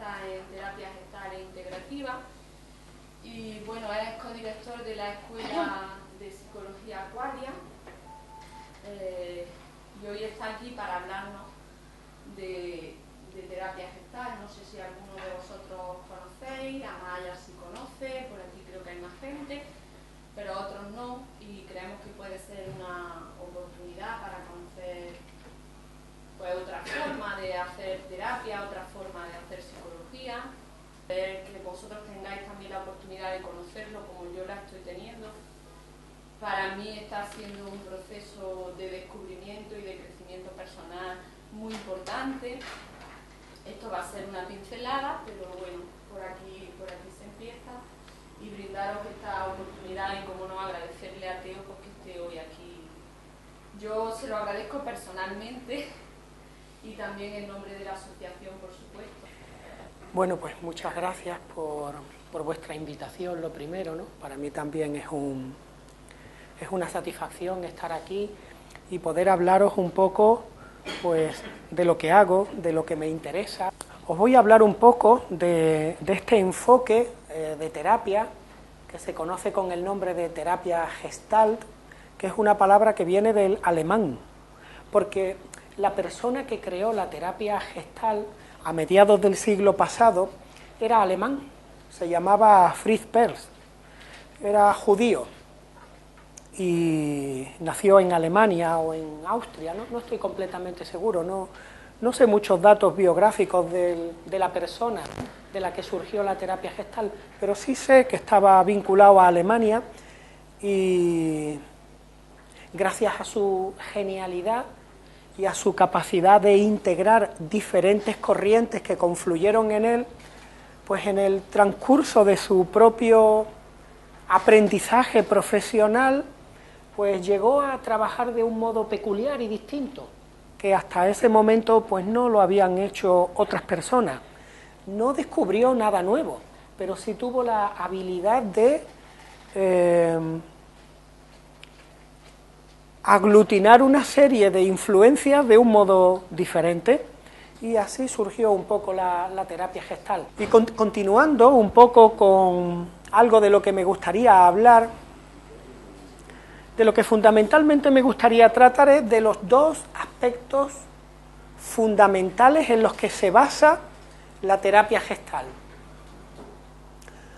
especialista en terapia gestal e integrativa y bueno, es codirector de la Escuela de Psicología Aquaria y hoy está aquí para hablarnos de terapia gestal. No sé si alguno de vosotros conocéis, Amaya sí conoce, por aquí creo que hay más gente, pero otros no, y creemos que puede ser una oportunidad para conocer pues otra forma de hacer terapia, otra forma de hacer psicología, que vosotros tengáis también la oportunidad de conocerlo como yo la estoy teniendo. Para mí está siendo un proceso de descubrimiento y de crecimiento personal muy importante. Esto va a ser una pincelada, pero bueno, por aquí se empieza, y brindaros esta oportunidad y cómo no agradecerle a Teo porque esté hoy aquí. Yo se lo agradezco personalmente y también en nombre de la asociación, por supuesto. Bueno, pues muchas gracias por vuestra invitación, lo primero, ¿no? Para mí también es una satisfacción estar aquí y poder hablaros un poco pues de lo que hago, de lo que me interesa. Os voy a hablar un poco de este enfoque de terapia que se conoce con el nombre de terapia Gestalt, que es una palabra que viene del alemán, porque la persona que creó la terapia Gestalt a mediados del siglo pasado era alemán, se llamaba Fritz Perls, era judío y nació en Alemania o en Austria, no estoy completamente seguro, no sé muchos datos biográficos de la persona de la que surgió la terapia Gestalt, pero sí sé que estaba vinculado a Alemania y gracias a su genialidad y a su capacidad de integrar diferentes corrientes que confluyeron en él, pues en el transcurso de su propio aprendizaje profesional, pues llegó a trabajar de un modo peculiar y distinto, que hasta ese momento pues no lo habían hecho otras personas. No descubrió nada nuevo, pero sí tuvo la habilidad de aglutinar una serie de influencias de un modo diferente, y así surgió un poco la terapia gestal. Y continuando un poco con algo de lo que me gustaría hablar, de lo que fundamentalmente me gustaría tratar es de los dos aspectos fundamentales en los que se basa la terapia gestal.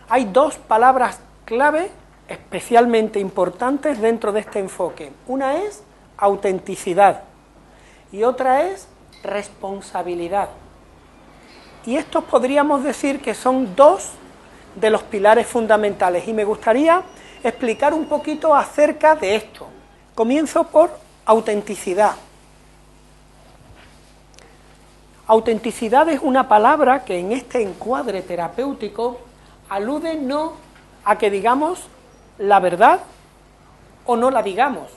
Hay dos palabras clave especialmente importantes dentro de este enfoque. Una es autenticidad y otra es responsabilidad. Y estos podríamos decir que son dos de los pilares fundamentales, y me gustaría explicar un poquito acerca de esto. Comienzo por autenticidad. Autenticidad es una palabra que en este encuadre terapéutico alude no a que digamos la verdad o no la digamos,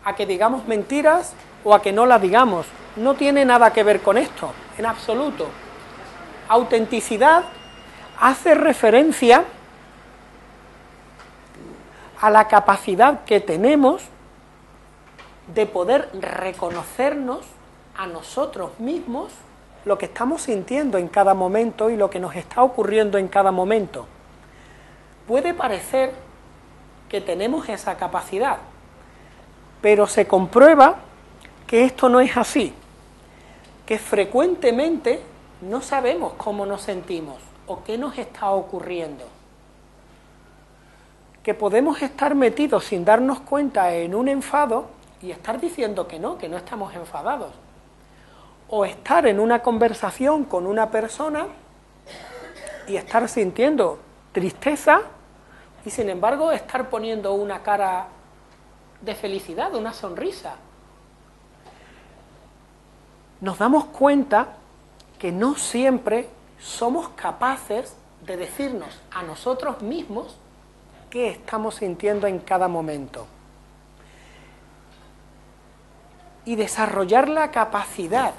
a que digamos mentiras o a que no la digamos. No tiene nada que ver con esto, en absoluto. Autenticidad hace referencia a la capacidad que tenemos de poder reconocernos a nosotros mismos lo que estamos sintiendo en cada momento y lo que nos está ocurriendo en cada momento. Puede parecer que tenemos esa capacidad, pero se comprueba que esto no es así, que frecuentemente no sabemos cómo nos sentimos o qué nos está ocurriendo, que podemos estar metidos sin darnos cuenta en un enfado y estar diciendo que no estamos enfadados, o estar en una conversación con una persona y estar sintiendo tristeza y sin embargo estar poniendo una cara de felicidad, una sonrisa. Nos damos cuenta que no siempre somos capaces de decirnos a nosotros mismos qué estamos sintiendo en cada momento. Y desarrollar la capacidad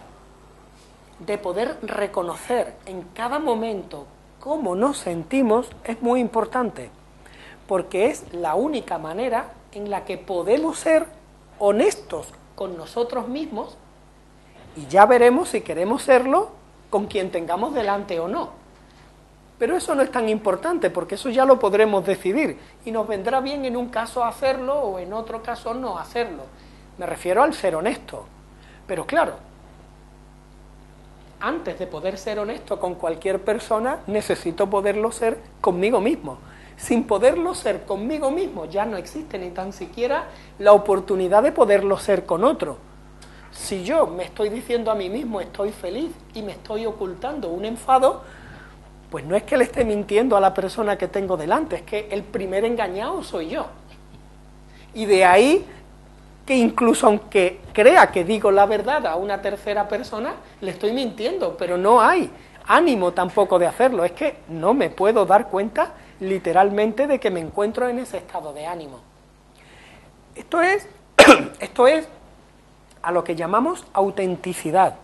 de poder reconocer en cada momento cómo nos sentimos es muy importante, porque es la única manera en la que podemos ser honestos con nosotros mismos, y ya veremos si queremos serlo con quien tengamos delante o no. Pero eso no es tan importante, porque eso ya lo podremos decidir, y nos vendrá bien en un caso hacerlo o en otro caso no hacerlo. Me refiero al ser honesto. Pero claro, antes de poder ser honesto con cualquier persona, necesito poderlo ser conmigo mismo. Sin poderlo ser conmigo mismo, ya no existe ni tan siquiera la oportunidad de poderlo ser con otro. Si yo me estoy diciendo a mí mismo estoy feliz y me estoy ocultando un enfado, pues no es que le esté mintiendo a la persona que tengo delante, es que el primer engañado soy yo. Y de ahí que incluso aunque crea que digo la verdad a una tercera persona, le estoy mintiendo, pero no hay ánimo tampoco de hacerlo, es que no me puedo dar cuenta literalmente de que me encuentro en ese estado de ánimo. Esto es a lo que llamamos autenticidad.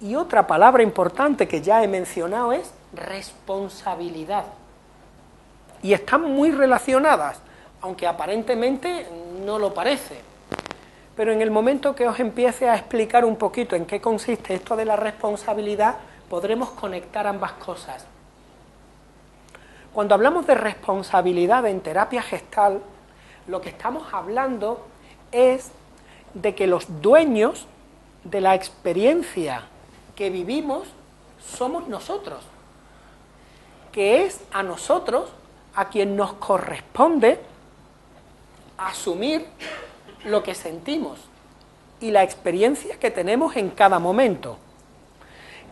Y otra palabra importante que ya he mencionado es responsabilidad. Y están muy relacionadas, aunque aparentemente no lo parece. Pero en el momento que os empiece a explicar un poquito en qué consiste esto de la responsabilidad, podremos conectar ambas cosas. Cuando hablamos de responsabilidad en terapia gestal, lo que estamos hablando es de que los dueños de la experiencia que vivimos somos nosotros, que es a nosotros a quien nos corresponde asumir lo que sentimos y la experiencia que tenemos en cada momento,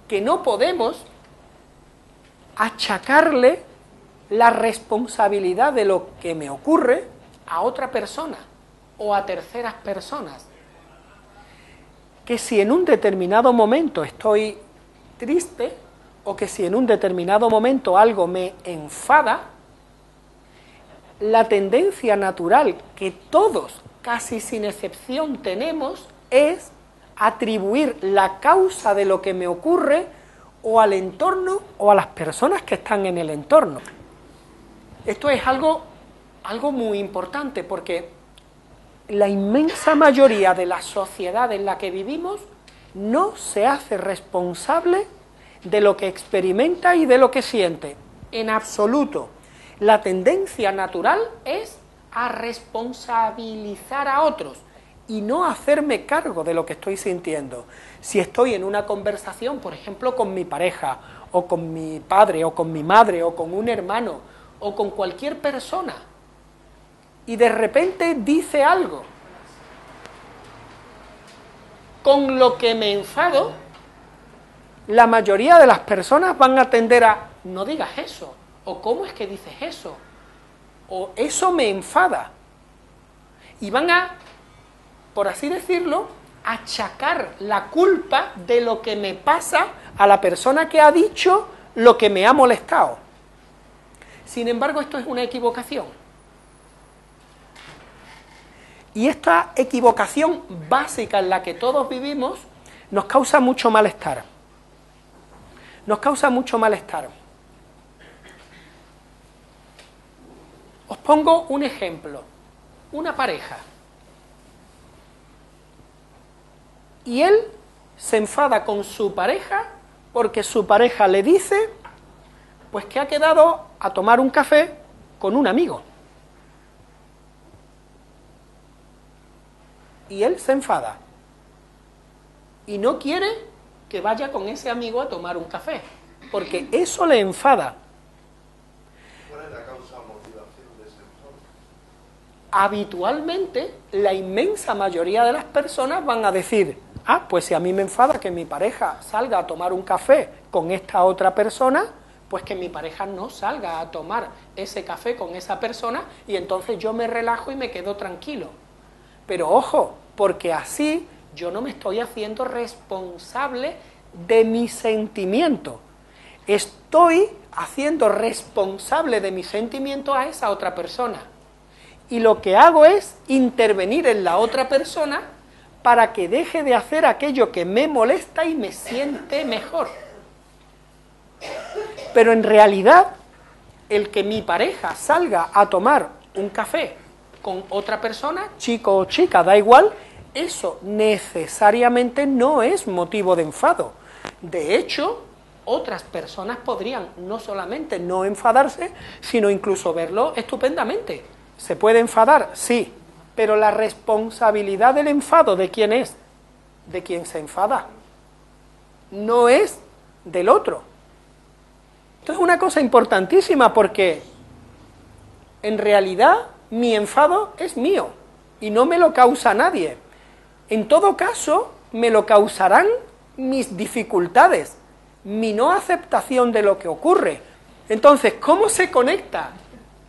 que no podemos achacarle la responsabilidad de lo que me ocurre a otra persona o a terceras personas. Que si en un determinado momento estoy triste o que si en un determinado momento algo me enfada, la tendencia natural que todos, casi sin excepción, tenemos es atribuir la causa de lo que me ocurre o al entorno o a las personas que están en el entorno. Esto es algo muy importante porque la inmensa mayoría de la sociedad en la que vivimos no se hace responsable de lo que experimenta y de lo que siente, en absoluto. La tendencia natural es a responsabilizar a otros y no hacerme cargo de lo que estoy sintiendo. Si estoy en una conversación, por ejemplo, con mi pareja, o con mi padre, o con mi madre, o con un hermano, o con cualquier persona, y de repente dice algo con lo que me enfado, la mayoría de las personas van a tender a no digas eso, o cómo es que dices eso, o eso me enfada, y van a, por así decirlo, achacar la culpa de lo que me pasa a la persona que ha dicho lo que me ha molestado. Sin embargo, esto es una equivocación. Y esta equivocación básica en la que todos vivimos nos causa mucho malestar. Nos causa mucho malestar. Os pongo un ejemplo. Una pareja. Y él se enfada con su pareja porque su pareja le dice pues que ha quedado a tomar un café con un amigo. Y él se enfada y no quiere que vaya con ese amigo a tomar un café, porque eso le enfada. ¿Cuál es la causa o motivación de ese enfado? Habitualmente, la inmensa mayoría de las personas van a decir, pues si a mí me enfada que mi pareja salga a tomar un café con esta otra persona, pues que mi pareja no salga a tomar ese café con esa persona y entonces yo me relajo y me quedo tranquilo. Pero ojo, porque así yo no me estoy haciendo responsable de mi sentimiento. Estoy haciendo responsable de mi sentimiento a esa otra persona. Y lo que hago es intervenir en la otra persona para que deje de hacer aquello que me molesta y me siente mejor. Pero en realidad, el que mi pareja salga a tomar un café con otra persona, chico o chica, da igual, eso necesariamente no es motivo de enfado. De hecho, otras personas podrían no solamente no enfadarse, sino incluso verlo estupendamente. ¿Se puede enfadar? Sí, pero la responsabilidad del enfado, ¿de quién es? De quien se enfada, no es del otro. Esto es una cosa importantísima porque en realidad mi enfado es mío y no me lo causa nadie. En todo caso, me lo causarán mis dificultades, mi no aceptación de lo que ocurre. Entonces, ¿cómo se conecta?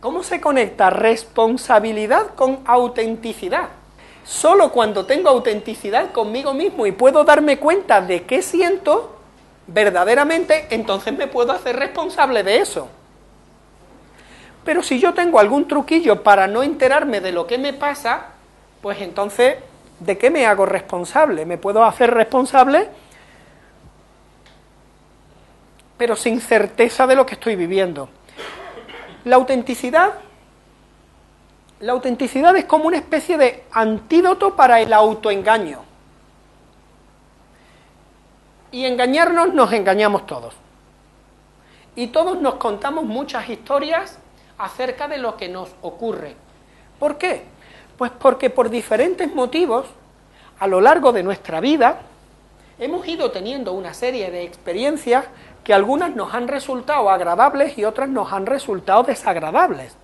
¿Cómo se conecta responsabilidad con autenticidad? Solo cuando tengo autenticidad conmigo mismo y puedo darme cuenta de qué siento verdaderamente, entonces me puedo hacer responsable de eso. Pero si yo tengo algún truquillo para no enterarme de lo que me pasa, pues entonces, ¿de qué me hago responsable? Me puedo hacer responsable, pero sin certeza de lo que estoy viviendo. La autenticidad es como una especie de antídoto para el autoengaño. Y engañarnos nos engañamos todos. Y todos nos contamos muchas historias acerca de lo que nos ocurre. ¿Por qué? Pues porque por diferentes motivos, a lo largo de nuestra vida, hemos ido teniendo una serie de experiencias que algunas nos han resultado agradables y otras nos han resultado desagradables.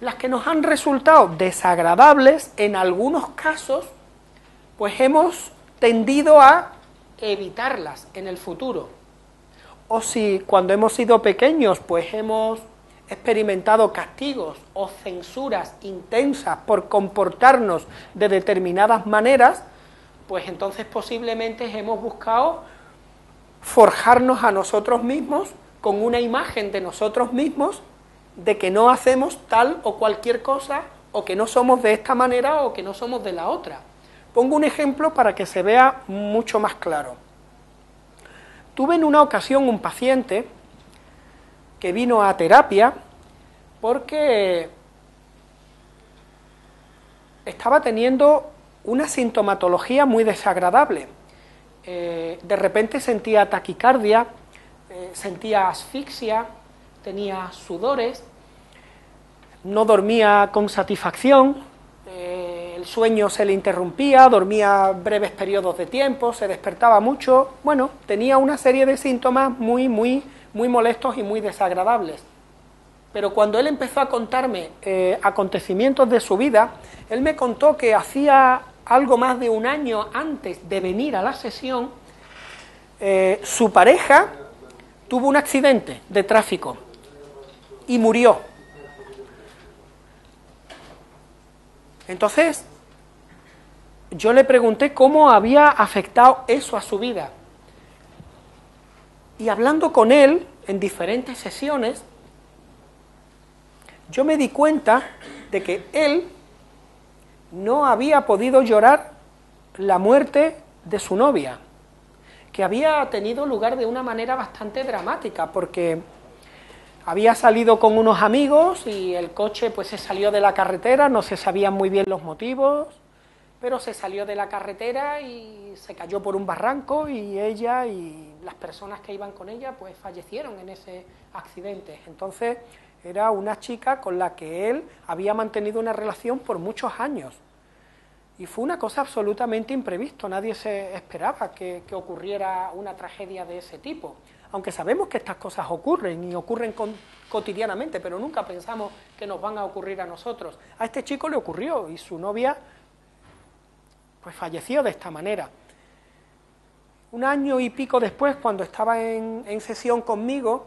Las que nos han resultado desagradables, en algunos casos, pues hemos tendido a evitarlas en el futuro. O si cuando hemos sido pequeños, pues hemos experimentado castigos o censuras intensas por comportarnos de determinadas maneras, pues entonces posiblemente hemos buscado forjarnos a nosotros mismos con una imagen de nosotros mismos de que no hacemos tal o cualquier cosa, o que no somos de esta manera o que no somos de la otra. Pongo un ejemplo para que se vea mucho más claro. Tuve en una ocasión un paciente que vino a terapia porque estaba teniendo una sintomatología muy desagradable. De repente sentía taquicardia, sentía asfixia, tenía sudores, no dormía con satisfacción, el sueño se le interrumpía, dormía breves periodos de tiempo, se despertaba mucho. Bueno, tenía una serie de síntomas muy molestos y muy desagradables. Pero cuando él empezó a contarme acontecimientos de su vida, él me contó que hacía algo más de un año antes de venir a la sesión, su pareja tuvo un accidente de tráfico y murió. Entonces, yo le pregunté cómo había afectado eso a su vida. Y hablando con él en diferentes sesiones, yo me di cuenta de que él no había podido llorar la muerte de su novia, que había tenido lugar de una manera bastante dramática, porque había salido con unos amigos y el coche pues se salió de la carretera, no se sabían muy bien los motivos, pero se salió de la carretera y se cayó por un barranco y ella y las personas que iban con ella pues fallecieron en ese accidente. Entonces era una chica con la que él había mantenido una relación por muchos años. Y fue una cosa absolutamente imprevista, nadie se esperaba que ocurriera una tragedia de ese tipo. Aunque sabemos que estas cosas ocurren y ocurren cotidianamente, pero nunca pensamos que nos van a ocurrir a nosotros. A este chico le ocurrió y su novia pues falleció de esta manera. Un año y pico después, cuando estaba en sesión conmigo,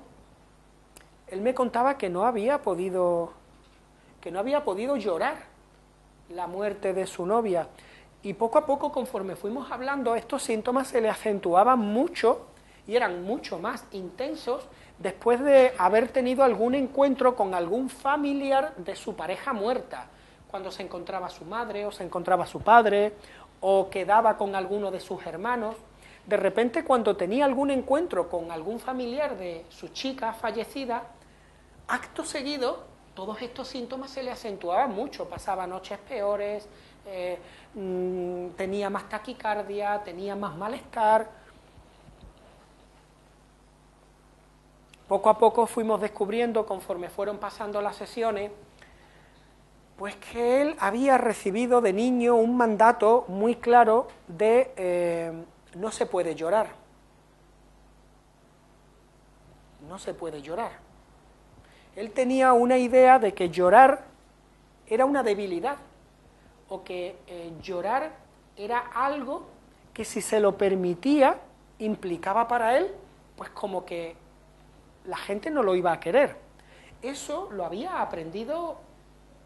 él me contaba que no había podido llorar la muerte de su novia, y poco a poco, conforme fuimos hablando, estos síntomas se le acentuaban mucho y eran mucho más intensos después de haber tenido algún encuentro con algún familiar de su pareja muerta, cuando se encontraba su madre o se encontraba su padre o quedaba con alguno de sus hermanos. De repente, cuando tenía algún encuentro con algún familiar de su chica fallecida, acto seguido todos estos síntomas se le acentuaban mucho, pasaba noches peores, tenía más taquicardia, tenía más malestar. poco a poco fuimos descubriendo, conforme fueron pasando las sesiones, pues que él había recibido de niño un mandato muy claro de no se puede llorar. No se puede llorar. Él tenía una idea de que llorar era una debilidad, o que llorar era algo que si se lo permitía implicaba para él, pues como que la gente no lo iba a querer. Eso lo había aprendido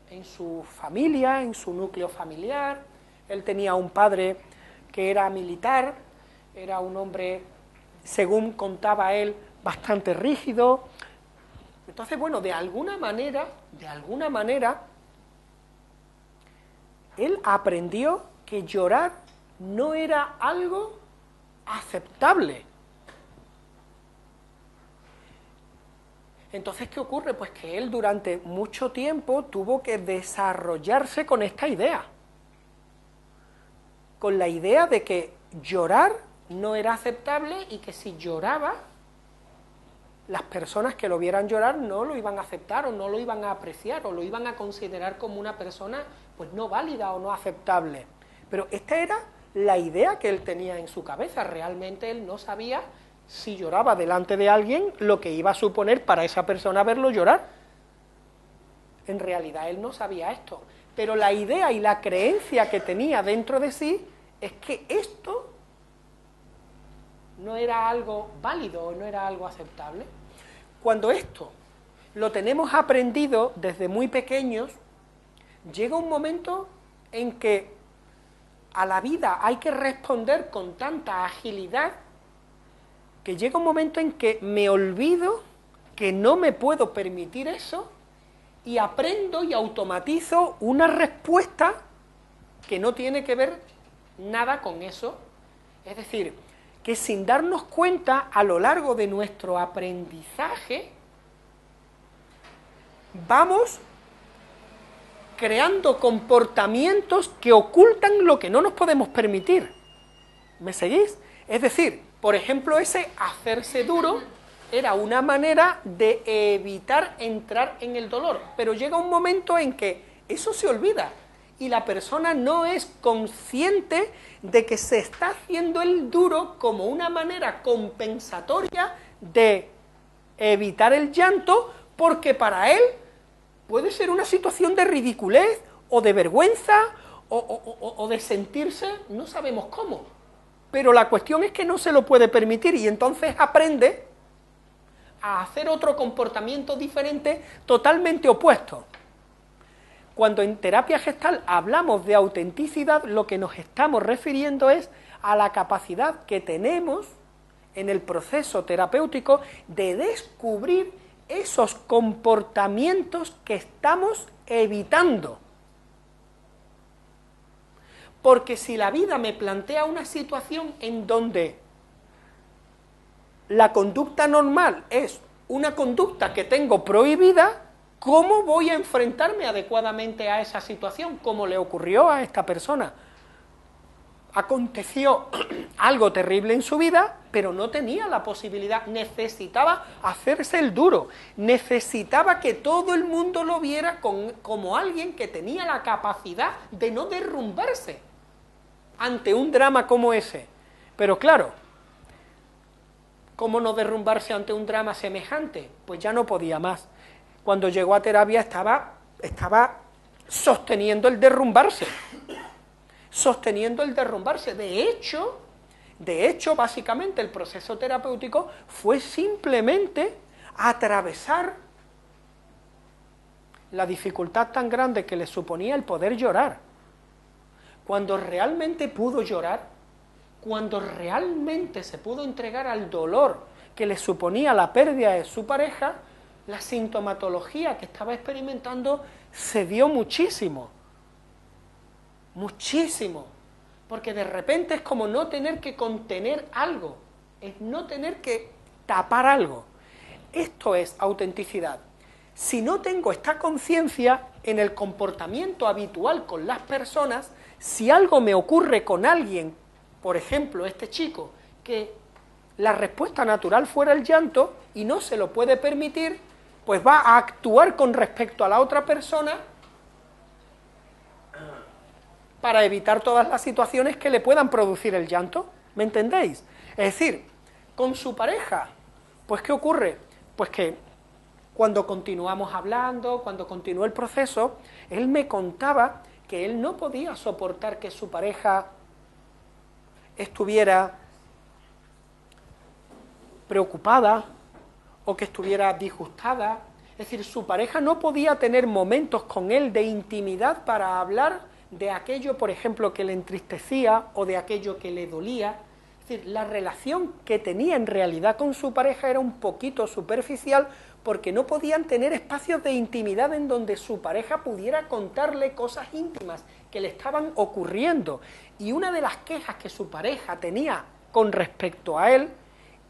en su familia, en su núcleo familiar. Él tenía un padre que era militar, era un hombre, según contaba él, bastante rígido. Entonces, bueno, de alguna manera, él aprendió que llorar no era algo aceptable. Entonces, ¿qué ocurre? Pues que él durante mucho tiempo tuvo que desarrollarse con esta idea, con la idea de que llorar no era aceptable y que si lloraba, las personas que lo vieran llorar no lo iban a aceptar o no lo iban a apreciar o lo iban a considerar como una persona pues no válida o no aceptable. Pero esta era la idea que él tenía en su cabeza. Realmente él no sabía si lloraba delante de alguien lo que iba a suponer para esa persona verlo llorar. En realidad él no sabía esto, pero la idea y la creencia que tenía dentro de sí es que esto no era algo válido o no era algo aceptable. Cuando esto lo tenemos aprendido desde muy pequeños, llega un momento en que a la vida hay que responder con tanta agilidad que llega un momento en que me olvido que no me puedo permitir eso y aprendo y automatizo una respuesta que no tiene que ver nada con eso. Es decir, que sin darnos cuenta, a lo largo de nuestro aprendizaje, vamos creando comportamientos que ocultan lo que no nos podemos permitir. ¿Me seguís? Es decir, por ejemplo, ese hacerse duro era una manera de evitar entrar en el dolor, pero llega un momento en que eso se olvida y la persona no es consciente de que se está haciendo el duro como una manera compensatoria de evitar el llanto, porque para él puede ser una situación de ridiculez o de vergüenza o de sentirse, no sabemos cómo, pero la cuestión es que no se lo puede permitir y entonces aprende a hacer otro comportamiento diferente totalmente opuesto. Cuando en terapia gestal hablamos de autenticidad, lo que nos estamos refiriendo es a la capacidad que tenemos en el proceso terapéutico de descubrir esos comportamientos que estamos evitando. Porque si la vida me plantea una situación en donde la conducta normal es una conducta que tengo prohibida, ¿cómo voy a enfrentarme adecuadamente a esa situación? Como le ocurrió a esta persona. Aconteció algo terrible en su vida, pero no tenía la posibilidad, necesitaba hacerse el duro, necesitaba que todo el mundo lo viera como alguien que tenía la capacidad de no derrumbarse ante un drama como ese. Pero claro, ¿cómo no derrumbarse ante un drama semejante? Pues ya no podía más. Cuando llegó a terapia estaba sosteniendo el derrumbarse. De hecho, básicamente el proceso terapéutico fue simplemente atravesar la dificultad tan grande que le suponía el poder llorar. Cuando realmente pudo llorar, cuando realmente se pudo entregar al dolor que le suponía la pérdida de su pareja, la sintomatología que estaba experimentando se dio muchísimo, porque de repente es como no tener que contener algo, es no tener que tapar algo. Esto es autenticidad. Si no tengo esta conciencia en el comportamiento habitual con las personas, si algo me ocurre con alguien, por ejemplo, este chico, que la respuesta natural fuera el llanto y no se lo puede permitir, pues va a actuar con respecto a la otra persona para evitar todas las situaciones que le puedan producir el llanto. ¿Me entendéis? Es decir, con su pareja, pues ¿qué ocurre? Pues que cuando continuamos hablando, cuando continuó el proceso, él me contaba que él no podía soportar que su pareja estuviera preocupada o que estuviera disgustada. Es decir, su pareja no podía tener momentos con él de intimidad para hablar de aquello, por ejemplo, que le entristecía o de aquello que le dolía. Es decir, la relación que tenía en realidad con su pareja era un poquito superficial porque no podían tener espacios de intimidad en donde su pareja pudiera contarle cosas íntimas que le estaban ocurriendo. Y una de las quejas que su pareja tenía con respecto a él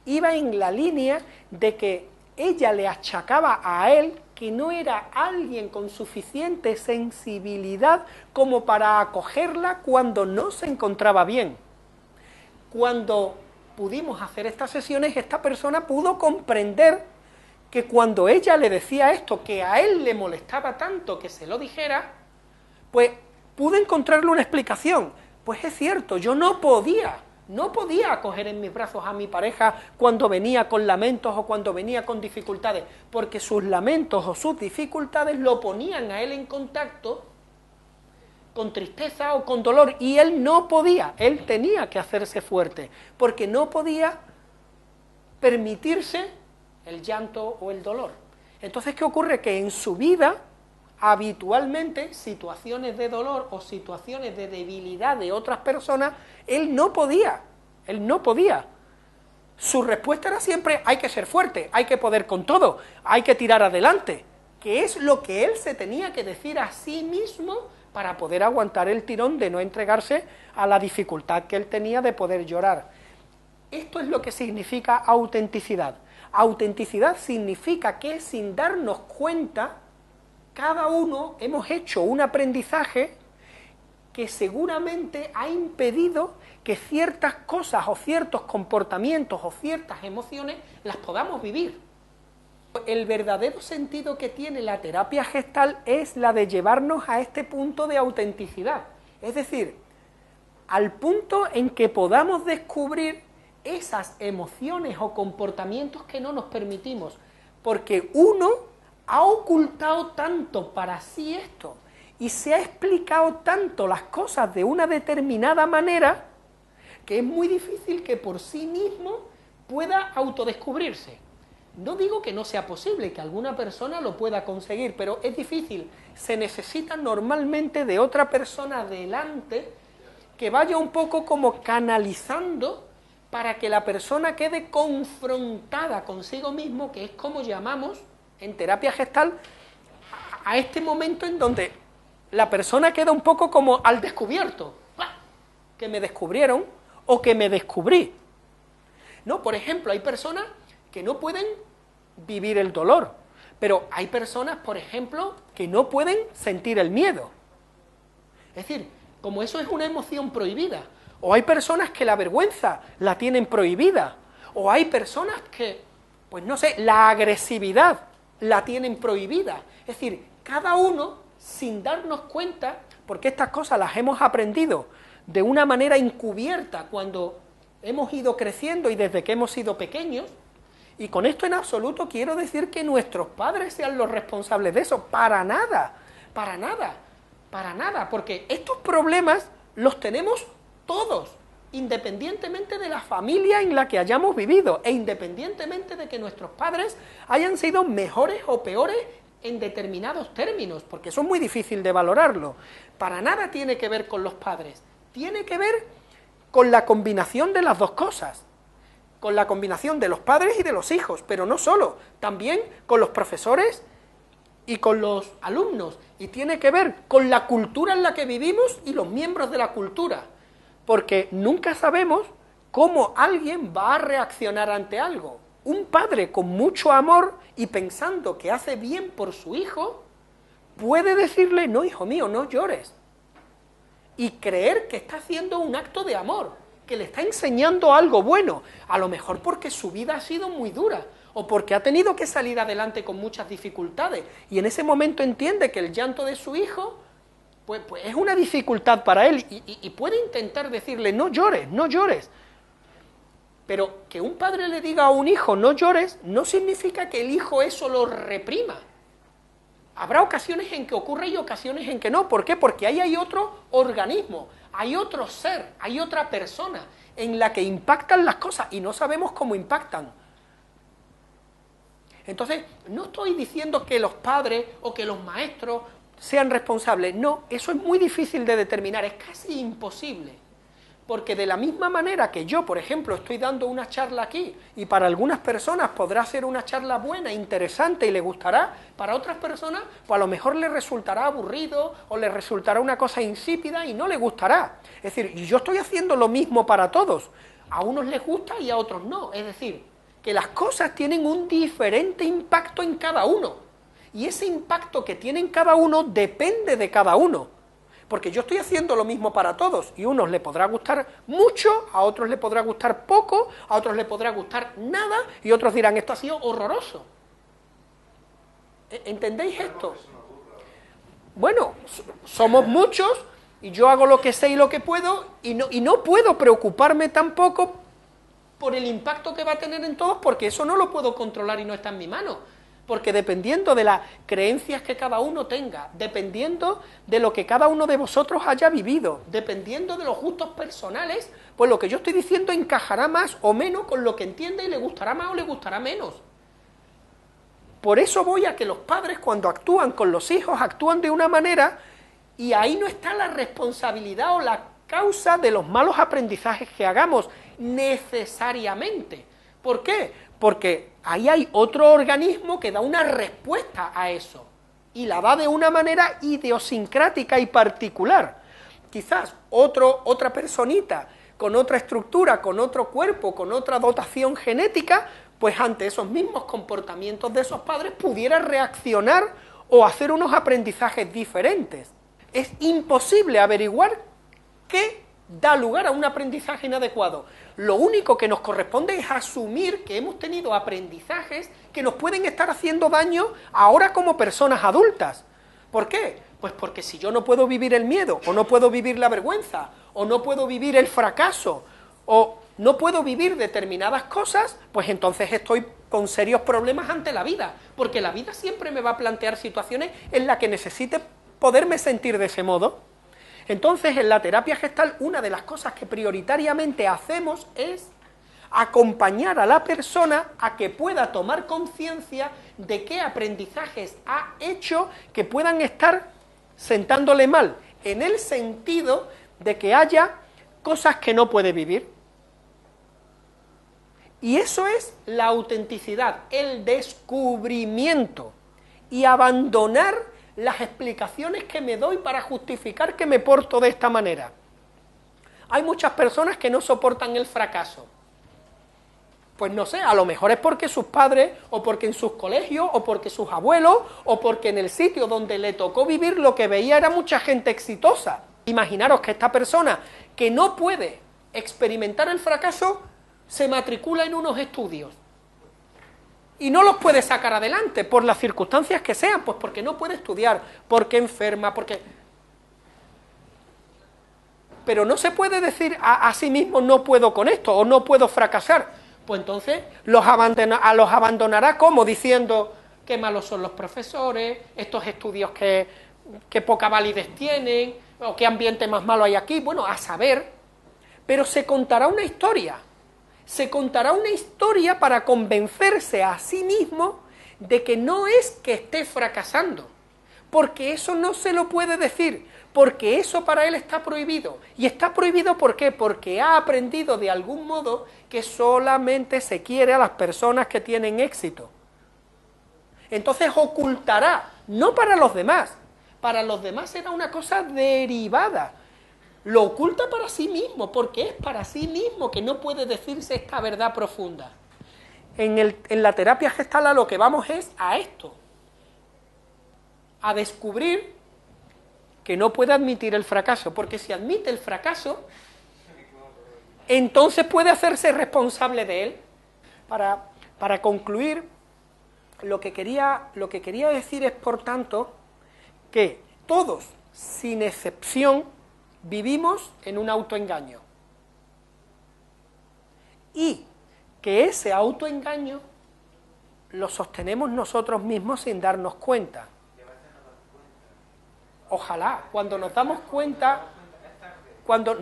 iba en la línea de que ella le achacaba a él que no era alguien con suficiente sensibilidad como para acogerla cuando no se encontraba bien. Cuando pudimos hacer estas sesiones, esta persona pudo comprender que cuando ella le decía esto, que a él le molestaba tanto que se lo dijera, pues pudo encontrarle una explicación. Pues es cierto, yo no podía acoger en mis brazos a mi pareja cuando venía con lamentos o cuando venía con dificultades, porque sus lamentos o sus dificultades lo ponían a él en contacto con tristeza o con dolor, y él no podía, él tenía que hacerse fuerte, porque no podía permitirse el llanto o el dolor. Entonces, ¿qué ocurre? Que en su vida, habitualmente, situaciones de dolor o situaciones de debilidad de otras personas, él no podía. Su respuesta era siempre, hay que ser fuerte, hay que poder con todo, hay que tirar adelante, que es lo que él se tenía que decir a sí mismo para poder aguantar el tirón de no entregarse a la dificultad que él tenía de poder llorar. Esto es lo que significa autenticidad. Autenticidad significa que sin darnos cuenta, cada uno hemos hecho un aprendizaje que seguramente ha impedido que ciertas cosas o ciertos comportamientos o ciertas emociones las podamos vivir. El verdadero sentido que tiene la terapia gestal es la de llevarnos a este punto de autenticidad, es decir, al punto en que podamos descubrir esas emociones o comportamientos que no nos permitimos, porque uno ha ocultado tanto para sí esto y se ha explicado tanto las cosas de una determinada manera que es muy difícil que por sí mismo pueda autodescubrirse. No digo que no sea posible, que alguna persona lo pueda conseguir, pero es difícil. Se necesita normalmente de otra persona delante que vaya un poco como canalizando para que la persona quede confrontada consigo mismo, que es como llamamos en terapia gestal a este momento en donde la persona queda un poco como al descubierto, que me descubrieron o que me descubrí. No, por ejemplo, hay personas que no pueden vivir el dolor, pero hay personas, por ejemplo, que no pueden sentir el miedo. Es decir, como eso es una emoción prohibida, o hay personas que la vergüenza la tienen prohibida, o hay personas que, pues no sé, la agresividad la tienen prohibida. Es decir, cada uno, sin darnos cuenta, porque estas cosas las hemos aprendido de una manera encubierta cuando hemos ido creciendo y desde que hemos sido pequeños, y con esto en absoluto quiero decir que nuestros padres sean los responsables de eso, para nada, porque estos problemas los tenemos todos, independientemente de la familia en la que hayamos vivido, e independientemente de que nuestros padres hayan sido mejores o peores en determinados términos, porque eso es muy difícil de valorarlo. Para nada tiene que ver con los padres, tiene que ver con la combinación de las dos cosas, con la combinación de los padres y de los hijos, pero no solo, también con los profesores y con los alumnos, y tiene que ver con la cultura en la que vivimos y los miembros de la cultura, porque nunca sabemos cómo alguien va a reaccionar ante algo. Un padre con mucho amor y pensando que hace bien por su hijo, puede decirle, no, hijo mío, no llores, y creer que está haciendo un acto de amor, que le está enseñando algo bueno, a lo mejor porque su vida ha sido muy dura, o porque ha tenido que salir adelante con muchas dificultades, y en ese momento entiende que el llanto de su hijo, pues es una dificultad para él, y puede intentar decirle, no llores, no llores. Pero que un padre le diga a un hijo, no llores, no significa que el hijo eso lo reprima. Habrá ocasiones en que ocurre y ocasiones en que no. ¿Por qué? Porque ahí hay otro organismo, hay otro ser, hay otra persona en la que impactan las cosas y no sabemos cómo impactan. Entonces, no estoy diciendo que los padres o que los maestros sean responsables. No, eso es muy difícil de determinar, es casi imposible. Porque de la misma manera que yo, por ejemplo, estoy dando una charla aquí, y para algunas personas podrá ser una charla buena, interesante y le gustará, para otras personas, pues a lo mejor les resultará aburrido, o les resultará una cosa insípida y no les gustará. Es decir, yo estoy haciendo lo mismo para todos, a unos les gusta y a otros no. Es decir, que las cosas tienen un diferente impacto en cada uno, y ese impacto que tiene en cada uno depende de cada uno. Porque yo estoy haciendo lo mismo para todos, y a unos le podrá gustar mucho, a otros le podrá gustar poco, a otros le podrá gustar nada, y otros dirán, esto ha sido horroroso. ¿Entendéis esto? Bueno, somos muchos, y yo hago lo que sé y lo que puedo, y no puedo preocuparme tampoco por el impacto que va a tener en todos, porque eso no lo puedo controlar y no está en mi mano. Porque dependiendo de las creencias que cada uno tenga, dependiendo de lo que cada uno de vosotros haya vivido, dependiendo de los gustos personales, pues lo que yo estoy diciendo encajará más o menos con lo que entiende y le gustará más o le gustará menos. Por eso voy a que los padres, cuando actúan con los hijos, actúan de una manera, y ahí no está la responsabilidad o la causa de los malos aprendizajes que hagamos necesariamente. ¿Por qué? Porque ahí hay otro organismo que da una respuesta a eso, y la da de una manera idiosincrática y particular. Quizás otra personita, con otra estructura, con otro cuerpo, con otra dotación genética, pues ante esos mismos comportamientos de esos padres pudiera reaccionar o hacer unos aprendizajes diferentes. Es imposible averiguar qué da lugar a un aprendizaje inadecuado. Lo único que nos corresponde es asumir que hemos tenido aprendizajes que nos pueden estar haciendo daño ahora como personas adultas. ¿Por qué? Pues porque si yo no puedo vivir el miedo, o no puedo vivir la vergüenza, o no puedo vivir el fracaso, o no puedo vivir determinadas cosas, pues entonces estoy con serios problemas ante la vida, porque la vida siempre me va a plantear situaciones en las que necesite poderme sentir de ese modo. Entonces, en la terapia gestal, una de las cosas que prioritariamente hacemos es acompañar a la persona a que pueda tomar conciencia de qué aprendizajes ha hecho que puedan estar sentándole mal, en el sentido de que haya cosas que no puede vivir. Y eso es la autenticidad, el descubrimiento, y abandonar las explicaciones que me doy para justificar que me porto de esta manera. Hay muchas personas que no soportan el fracaso. Pues no sé, a lo mejor es porque sus padres, o porque en sus colegios, o porque sus abuelos, o porque en el sitio donde le tocó vivir lo que veía era mucha gente exitosa. Imaginaros que esta persona que no puede experimentar el fracaso se matricula en unos estudios y no los puede sacar adelante por las circunstancias que sean, pues porque no puede estudiar, porque enferma, porque... Pero no se puede decir a sí mismo no puedo con esto, o no puedo fracasar. Pues entonces los abandonará como diciendo qué malos son los profesores, estos estudios que poca validez tienen, o qué ambiente más malo hay aquí, bueno, a saber, pero se contará una historia. Se contará una historia para convencerse a sí mismo de que no es que esté fracasando, porque eso no se lo puede decir, porque eso para él está prohibido. ¿Y está prohibido por qué? Porque ha aprendido de algún modo que solamente se quiere a las personas que tienen éxito. Entonces ocultará, no para los demás será una cosa derivada. Lo oculta para sí mismo, porque es para sí mismo que no puede decirse esta verdad profunda. En la terapia gestal a lo que vamos es a esto, a descubrir que no puede admitir el fracaso, porque si admite el fracaso, entonces puede hacerse responsable de él. Para concluir, lo que quería decir es, por tanto, que todos, sin excepción, vivimos en un autoengaño. Y que ese autoengaño lo sostenemos nosotros mismos sin darnos cuenta. Ojalá, cuando nos damos cuenta, cuando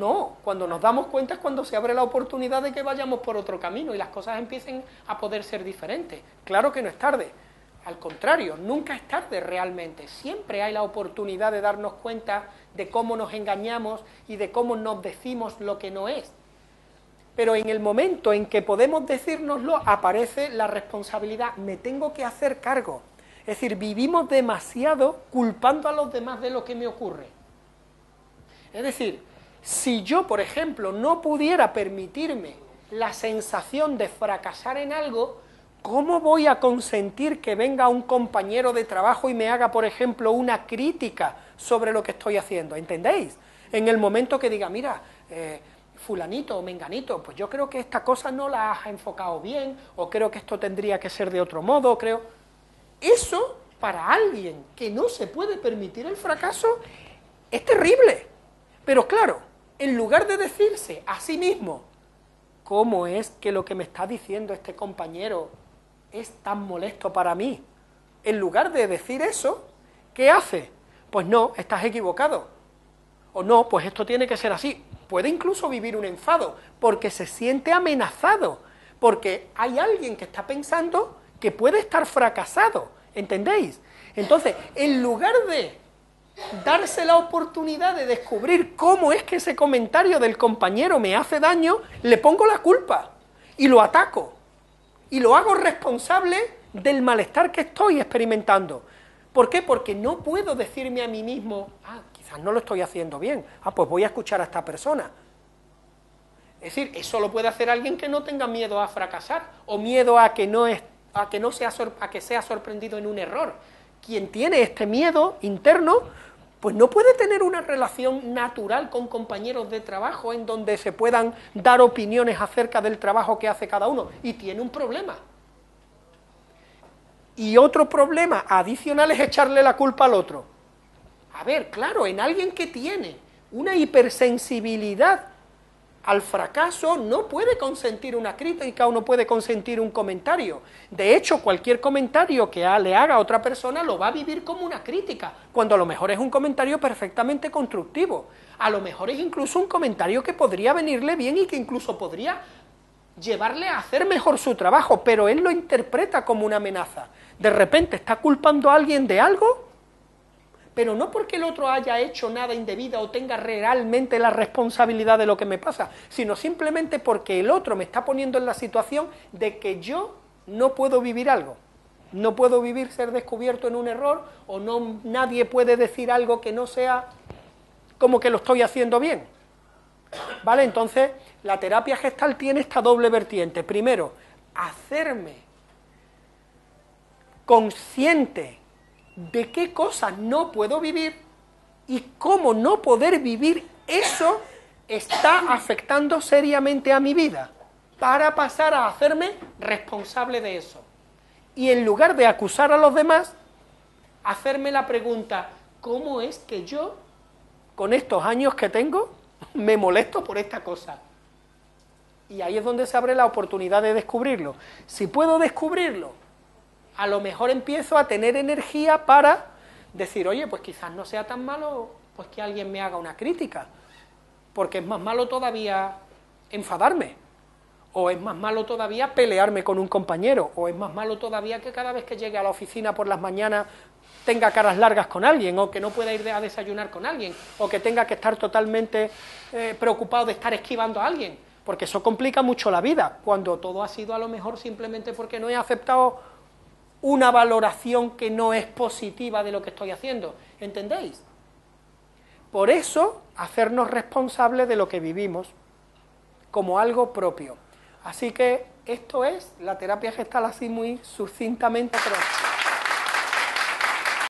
nos damos cuenta es cuando se abre la oportunidad de que vayamos por otro camino y las cosas empiecen a poder ser diferentes. Claro que no es tarde, al contrario, nunca es tarde realmente, siempre hay la oportunidad de darnos cuenta de cómo nos engañamos y de cómo nos decimos lo que no es. Pero en el momento en que podemos decírnoslo, aparece la responsabilidad, me tengo que hacer cargo. Es decir, vivimos demasiado culpando a los demás de lo que me ocurre. Es decir, si yo, por ejemplo, no pudiera permitirme la sensación de fracasar en algo, ¿cómo voy a consentir que venga un compañero de trabajo y me haga, por ejemplo, una crítica sobre lo que estoy haciendo? ¿Entendéis? En el momento que diga, mira, fulanito o menganito, pues yo creo que esta cosa no la has enfocado bien, o creo que esto tendría que ser de otro modo, Eso, para alguien que no se puede permitir el fracaso, es terrible. Pero claro, en lugar de decirse a sí mismo, ¿cómo es que lo que me está diciendo este compañero es tan molesto para mí? En lugar de decir eso, ¿qué hace? Pues no, estás equivocado. O no, pues esto tiene que ser así. Puede incluso vivir un enfado, porque se siente amenazado, porque hay alguien que está pensando que puede estar fracasado, ¿entendéis? Entonces, en lugar de darse la oportunidad de descubrir cómo es que ese comentario del compañero me hace daño, le pongo la culpa y lo ataco y lo hago responsable del malestar que estoy experimentando. ¿Por qué? Porque no puedo decirme a mí mismo, quizás no lo estoy haciendo bien, pues voy a escuchar a esta persona. Es decir, eso lo puede hacer alguien que no tenga miedo a fracasar o miedo a que sea sorprendido en un error. Quien tiene este miedo interno, pues no puede tener una relación natural con compañeros de trabajo en donde se puedan dar opiniones acerca del trabajo que hace cada uno, y tiene un problema. Y otro problema adicional es echarle la culpa al otro. A ver, claro, en alguien que tiene una hipersensibilidad al fracaso no puede consentir una crítica o no puede consentir un comentario. De hecho, cualquier comentario que le haga a otra persona lo va a vivir como una crítica, cuando a lo mejor es un comentario perfectamente constructivo. A lo mejor es incluso un comentario que podría venirle bien y que incluso podría llevarle a hacer mejor su trabajo, pero él lo interpreta como una amenaza. De repente está culpando a alguien de algo, pero no porque el otro haya hecho nada indebido o tenga realmente la responsabilidad de lo que me pasa, sino simplemente porque el otro me está poniendo en la situación de que yo no puedo vivir algo. No puedo vivir ser descubierto en un error, o nadie puede decir algo que no sea como que lo estoy haciendo bien. ¿Vale? Entonces, la terapia gestal tiene esta doble vertiente. Primero, hacerme consciente de qué cosas no puedo vivir y cómo no poder vivir eso está afectando seriamente a mi vida, para pasar a hacerme responsable de eso. Y en lugar de acusar a los demás, hacerme la pregunta, ¿cómo es que yo, con estos años que tengo, me molesto por esta cosa? Y ahí es donde se abre la oportunidad de descubrirlo. Si puedo descubrirlo, a lo mejor empiezo a tener energía para decir, oye, pues quizás no sea tan malo pues que alguien me haga una crítica, porque es más malo todavía enfadarme, o es más malo todavía pelearme con un compañero, o es más malo todavía que cada vez que llegue a la oficina por las mañanas tenga caras largas con alguien, o que no pueda ir a desayunar con alguien, o que tenga que estar totalmente preocupado de estar esquivando a alguien, porque eso complica mucho la vida, cuando todo ha sido a lo mejor simplemente porque no he aceptado una valoración que no es positiva de lo que estoy haciendo, ¿entendéis? Por eso, hacernos responsables de lo que vivimos como algo propio. Así que esto es la terapia gestal así muy sucintamente, pero